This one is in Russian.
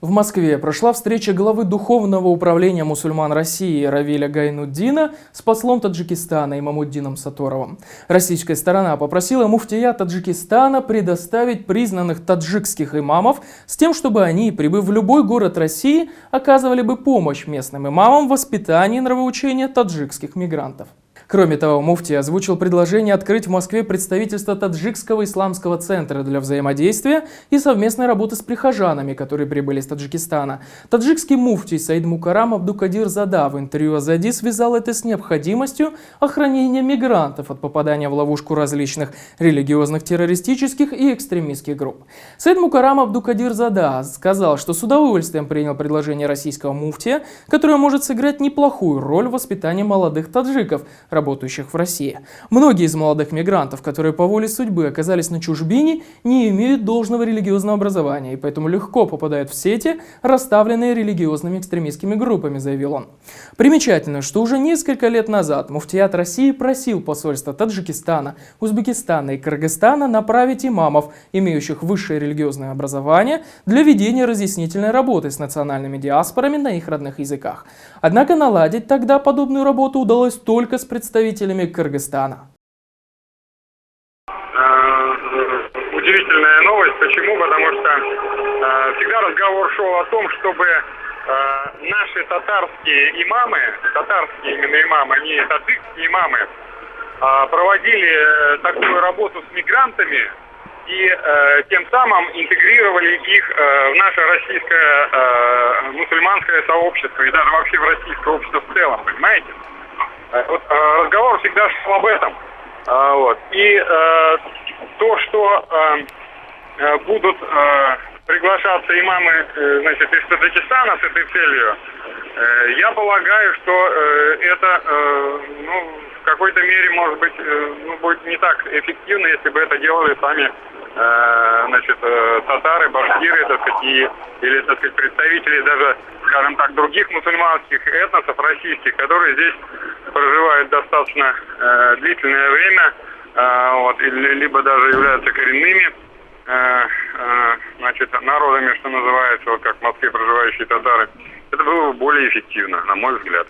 В Москве прошла встреча главы Духовного управления мусульман России Равиля Гайнутдина с послом Таджикистана Имамуддином Саторовым. Российская сторона попросила муфтия Таджикистана предоставить признанных таджикских имамов с тем, чтобы они, прибыв в любой город России, оказывали бы помощь местным имамам в воспитании и нравоучении таджикских мигрантов. Кроме того, муфтий озвучил предложение открыть в Москве представительство Таджикского исламского центра для взаимодействия и совместной работы с прихожанами, которые прибыли из Таджикистана. Таджикский муфтий Саид Мукарам Абдукадир Зада в интервью Азади связал это с необходимостью охранения мигрантов от попадания в ловушку различных религиозных, террористических и экстремистских групп. Саид Мукарам Абдукадир Зада сказал, что с удовольствием принял предложение российского муфтия, которое может сыграть неплохую роль в воспитании молодых таджиков, работающих в России. Многие из молодых мигрантов, которые по воле судьбы оказались на чужбине, не имеют должного религиозного образования и поэтому легко попадают в сети, расставленные религиозными экстремистскими группами, заявил он. Примечательно, что уже несколько лет назад муфтият России просил посольства Таджикистана, Узбекистана и Кыргызстана направить имамов, имеющих высшее религиозное образование, для ведения разъяснительной работы с национальными диаспорами на их родных языках. Однако наладить тогда подобную работу удалось только с представителями Кыргызстана. Удивительная новость. Почему? Потому что всегда разговор шел о том, чтобы наши татарские именно имамы, не таджикские имамы, проводили такую работу с мигрантами и тем самым интегрировали их в наше российское мусульманское сообщество и даже вообще в российское общество в целом, понимаете? Вот, разговор всегда шел об этом. И то, что будут приглашаться имамы, из Таджикистана с этой целью, я полагаю, что это в какой-то мере, может быть, будет не так эффективно, если бы это делали сами татары, башкиры, или представители даже, скажем так, других мусульманских этносов российских, которые здесь проживают достаточно длительное время, либо даже являются коренными народами, что называется, как в Москве проживающие татары. Это было бы более эффективно, на мой взгляд.